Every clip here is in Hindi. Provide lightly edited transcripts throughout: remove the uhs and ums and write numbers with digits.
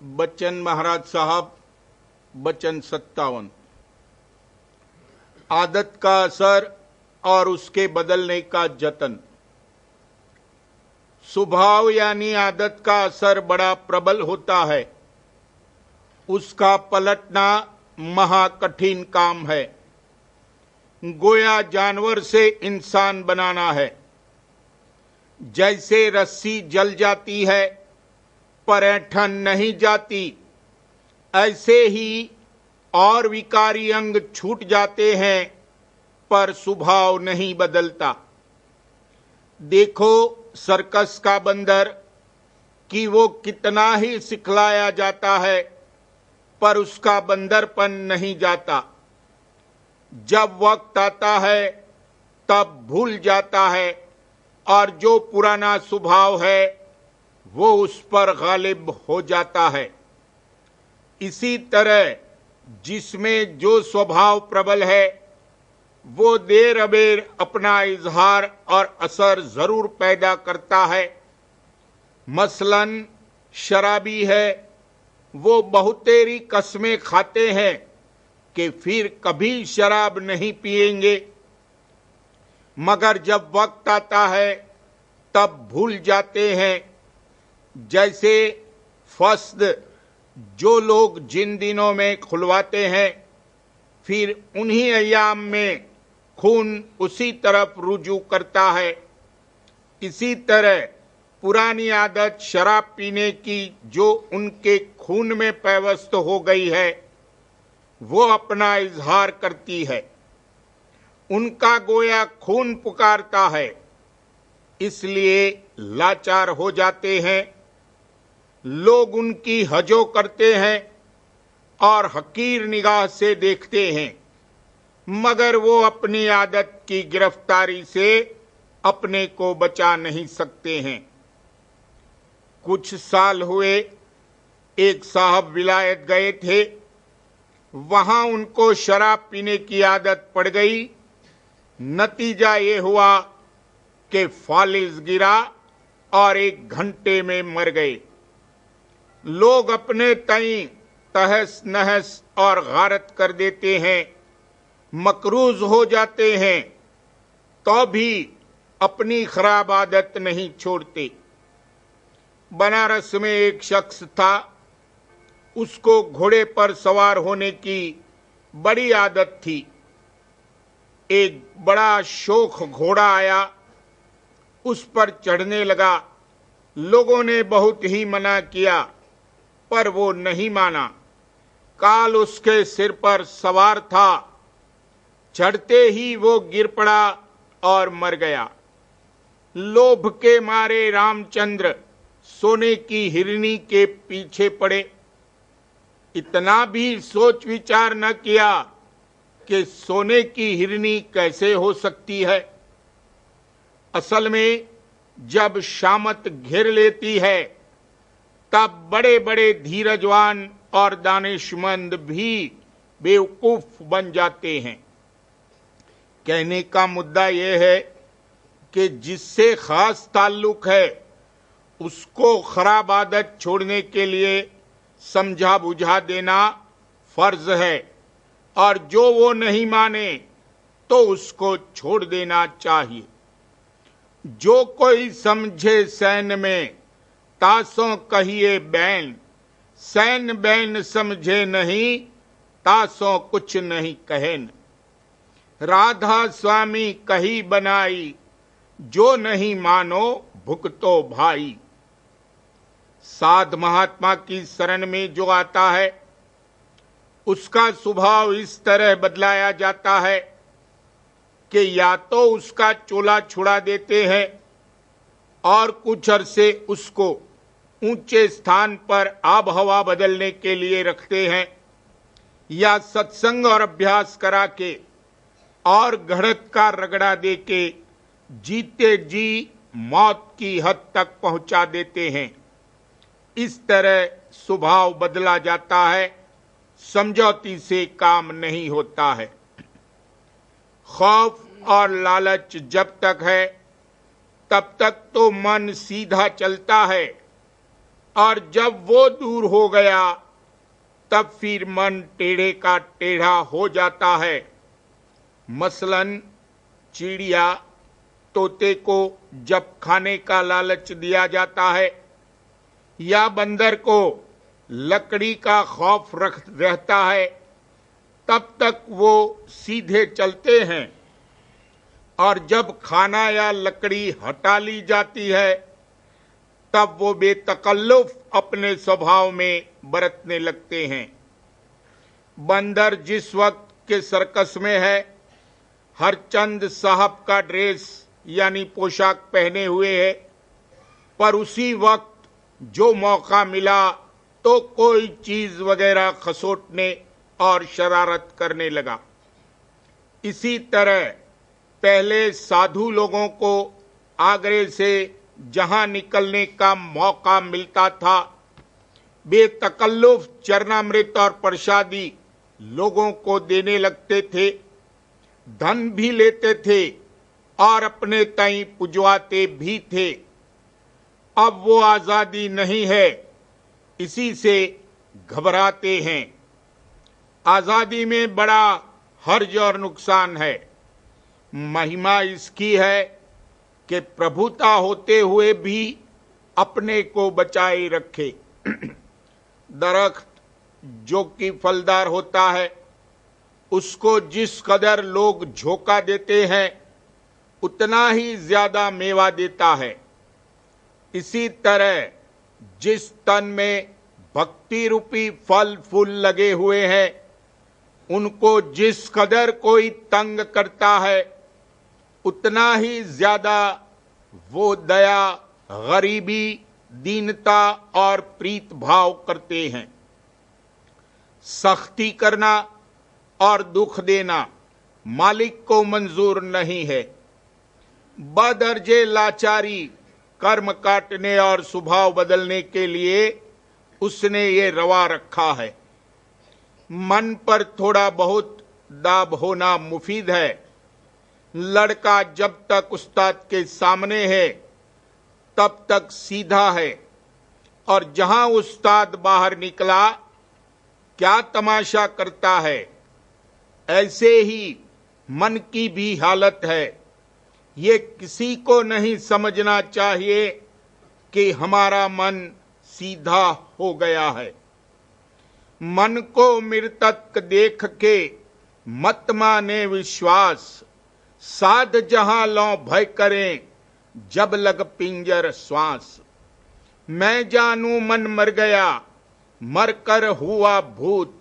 बच्चन महाराज साहब, बचन 57। आदत का असर और उसके बदलने का जतन। स्वभाव यानी आदत का असर बड़ा प्रबल होता है, उसका पलटना महाकठिन काम है। गोया जानवर से इंसान बनाना है। जैसे रस्सी जल जाती है पर ऐंठन नहीं जाती, ऐसे ही और विकारी अंग छूट जाते हैं पर स्वभाव नहीं बदलता। देखो सर्कस का बंदर कि वो कितना ही सिखलाया जाता है पर उसका बंदरपन नहीं जाता। जब वक्त आता है तब भूल जाता है और जो पुराना स्वभाव है वो उस पर गालिब हो जाता है। इसी तरह जिसमें जो स्वभाव प्रबल है वो देर अबेर अपना इजहार और असर जरूर पैदा करता है। मसलन शराबी है, वो बहुतेरी कस्में खाते हैं कि फिर कभी शराब नहीं पिएंगे, मगर जब वक्त आता है तब भूल जाते हैं। जैसे फस्द जो लोग जिन दिनों में खुलवाते हैं, फिर उन्हीं अय्याम में खून उसी तरफ रुजू करता है। इसी तरह पुरानी आदत शराब पीने की जो उनके खून में पैवस्त हो गई है वो अपना इजहार करती है। उनका गोया खून पुकारता है, इसलिए लाचार हो जाते हैं। लोग उनकी हजो करते हैं और हकीर निगाह से देखते हैं, मगर वो अपनी आदत की गिरफ्तारी से अपने को बचा नहीं सकते हैं। कुछ साल हुए, एक साहब विलायत गए थे। वहां उनको शराब पीने की आदत पड़ गई। नतीजा ये हुआ कि फालिज गिरा और 1 घंटे में मर गए। लोग अपने तई तहस नहस और गारत कर देते हैं, मकरूज हो जाते हैं, तो भी अपनी खराब आदत नहीं छोड़ते। बनारस में एक शख्स था, उसको घोड़े पर सवार होने की बड़ी आदत थी। एक बड़ा शोख घोड़ा आया, उस पर चढ़ने लगा। लोगों ने बहुत ही मना किया पर वो नहीं माना। काल उसके सिर पर सवार था, चढ़ते ही वो गिर पड़ा और मर गया। लोभ के मारे रामचंद्र सोने की हिरनी के पीछे पड़े। इतना भी सोच विचार न किया कि सोने की हिरनी कैसे हो सकती है। असल में जब शामत घेर लेती है तब बड़े बड़े धीरजवान और दानिशमंद भी बेवकूफ बन जाते हैं। कहने का मुद्दा यह है कि जिससे खास ताल्लुक है उसको खराब आदत छोड़ने के लिए समझा बुझा देना फर्ज है, और जो वो नहीं माने तो उसको छोड़ देना चाहिए। जो कोई समझे सैन में तासों कहिए बैन, सैन बैन समझे नहीं तासों कुछ नहीं कहन। राधा स्वामी कही बनाई, जो नहीं मानो भुगतो भाई। साध महात्मा की शरण में जो आता है उसका स्वभाव इस तरह बदलाया जाता है कि या तो उसका चोला छुड़ा देते हैं और कुछ अरसे उसको ऊंचे स्थान पर आब हवा बदलने के लिए रखते हैं, या सत्संग और अभ्यास करा के और घड़त का रगड़ा दे के जीते जी मौत की हद तक पहुंचा देते हैं। इस तरह स्वभाव बदला जाता है, समझौती से काम नहीं होता है। खौफ और लालच जब तक है तब तक तो मन सीधा चलता है, और जब वो दूर हो गया तब फिर मन टेढ़े का टेढ़ा हो जाता है। मसलन चिड़िया, तोते को जब खाने का लालच दिया जाता है या बंदर को लकड़ी का खौफ रहता है, तब तक वो सीधे चलते हैं, और जब खाना या लकड़ी हटा ली जाती है तब वो बेतकल्लुफ अपने स्वभाव में बरतने लगते हैं। बंदर जिस वक्त के सर्कस में है, हरचंद साहब का ड्रेस यानी पोशाक पहने हुए है, पर उसी वक्त जो मौका मिला तो कोई चीज वगैरह खसोटने और शरारत करने लगा। इसी तरह पहले साधु लोगों को आगरे से जहां निकलने का मौका मिलता था, बेतकल्लुफ चरणामृत और प्रसादी लोगों को देने लगते थे, धन भी लेते थे और अपने ताईं पुजवाते भी थे। अब वो आजादी नहीं है, इसी से घबराते हैं। आजादी में बड़ा हर्ज और नुकसान है। महिमा इसकी है कि प्रभुता होते हुए भी अपने को बचाए रखे। दरख्त जो कि फलदार होता है, उसको जिस कदर लोग झोंका देते हैं उतना ही ज्यादा मेवा देता है। इसी तरह जिस तन में भक्ति रूपी फल फूल लगे हुए हैं, उनको जिस कदर कोई तंग करता है उतना ही ज्यादा वो दया, गरीबी, दीनता और प्रीत भाव करते हैं। सख्ती करना और दुख देना मालिक को मंजूर नहीं है। बदर्जे लाचारी कर्म काटने और स्वभाव बदलने के लिए उसने ये रवा रखा है। मन पर थोड़ा बहुत दाब होना मुफीद है। लड़का जब तक उस्ताद के सामने है तब तक सीधा है, और जहां उस्ताद बाहर निकला क्या तमाशा करता है। ऐसे ही मन की भी हालत है। ये किसी को नहीं समझना चाहिए कि हमारा मन सीधा हो गया है। मन को मृतक देख के मत माने विश्वास, साध जहां लो भय करें जब लग पिंजर श्वास। मैं जानू मन मर गया, मर कर हुआ भूत,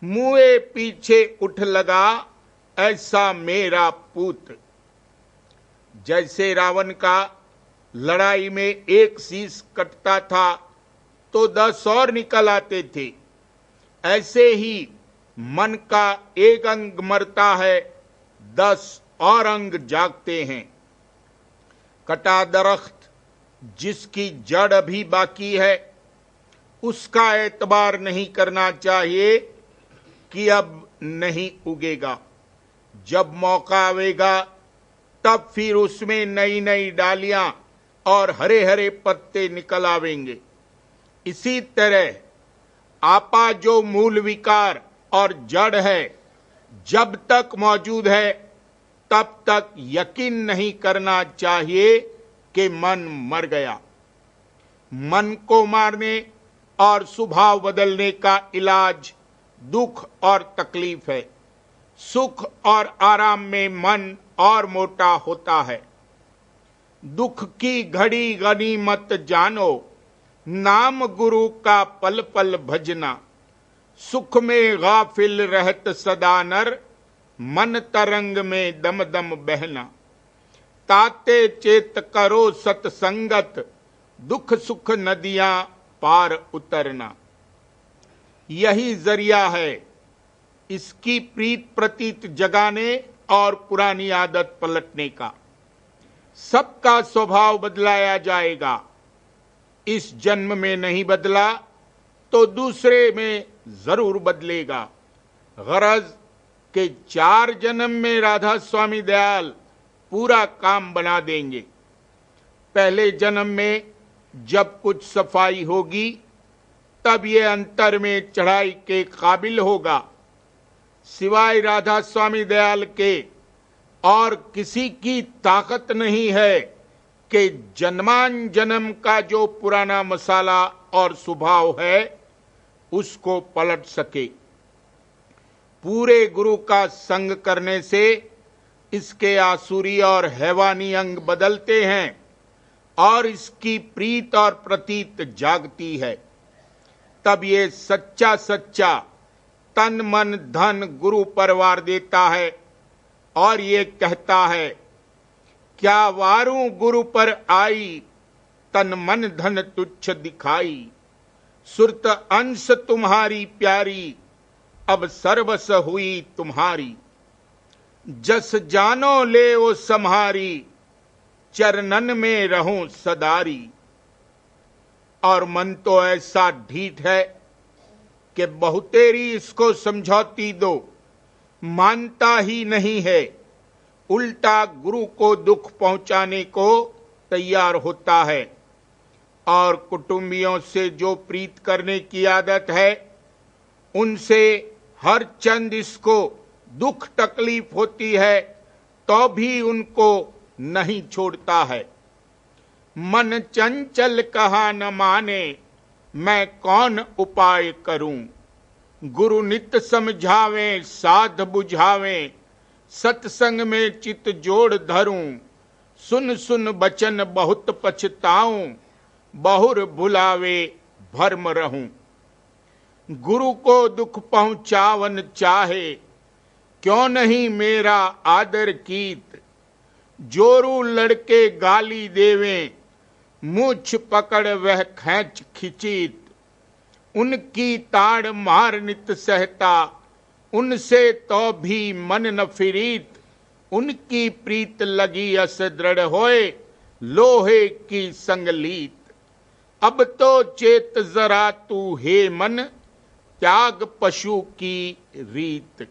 मुए पीछे उठ लगा ऐसा मेरा पूत। जैसे रावण का लड़ाई में एक शीश कटता था तो 10 और निकल आते थे, ऐसे ही मन का एक अंग मरता है, 10 और अंग जागते हैं। कटा दरख्त जिसकी जड़ अभी बाकी है, उसका एतबार नहीं करना चाहिए कि अब नहीं उगेगा। जब मौका आवेगा तब फिर उसमें नई नई डालियां और हरे हरे पत्ते निकल आवेंगे। इसी तरह आपा जो मूल विकार और जड़ है, जब तक मौजूद है तब तक यकीन नहीं करना चाहिए कि मन मर गया। मन को मारने और स्वभाव बदलने का इलाज दुख और तकलीफ है। सुख और आराम में मन और मोटा होता है। दुख की घड़ी गनीमत जानो, नाम गुरु का पल पल भजना। सुख में गाफिल रहत सदा नर, मन तरंग में दम दम बहना। ताते चेत करो सत्संगत, दुख सुख नदियां पार उतरना। यही जरिया है इसकी प्रीत प्रतीत जगाने और पुरानी आदत पलटने का। सबका स्वभाव बदलाया जाएगा। इस जन्म में नहीं बदला तो दूसरे में जरूर बदलेगा। गरज के 4 जन्म में राधा स्वामी दयाल पूरा काम बना देंगे। पहले जन्म में जब कुछ सफाई होगी तब ये अंतर में चढ़ाई के काबिल होगा। सिवाय राधा स्वामी दयाल के और किसी की ताकत नहीं है कि जन्मान जन्म का जो पुराना मसाला और स्वभाव है उसको पलट सके। पूरे गुरु का संग करने से इसके आसुरी और हैवानी अंग बदलते हैं और इसकी प्रीत और प्रतीत जागती है। तब ये सच्चा सच्चा तन मन धन गुरु पर वार देता है और ये कहता है, क्या वारूं गुरु पर आई, तन मन धन तुच्छ दिखाई। सुरत अंश तुम्हारी प्यारी, अब सर्वस हुई तुम्हारी। जस जानो ले ओ सम्हारी, चरणन में रहूं सदारी। और मन तो ऐसा ढीठ है कि बहुतेरी इसको समझौती दो, मानता ही नहीं है। उल्टा गुरु को दुख पहुंचाने को तैयार होता है और कुटुंबियों से जो प्रीत करने की आदत है उनसे हर चंद इसको दुख तकलीफ होती है तो भी उनको नहीं छोड़ता है। मन चंचल कहा न माने, मैं कौन उपाय करूं। गुरु नित समझावें साध बुझावें, सत्संग में चित जोड़ धरूं। सुन सुन बचन बहुत पछताऊं, बहुर भुलावे भर्म रहूं। गुरु को दुख पहुंचावन चाहे, क्यों नहीं मेरा आदर कीत। जोरू लड़के गाली देवें, मूछ पकड़ वह खैंच खिंचीत। उनकी ताड़ मार नित सहता, उनसे तो भी मन न फिरीत। उनकी प्रीत लगी अस दृढ़ होए, लोहे की संगलीत। अब तो चेत जरा तू हे मन, त्याग पशु की रीत।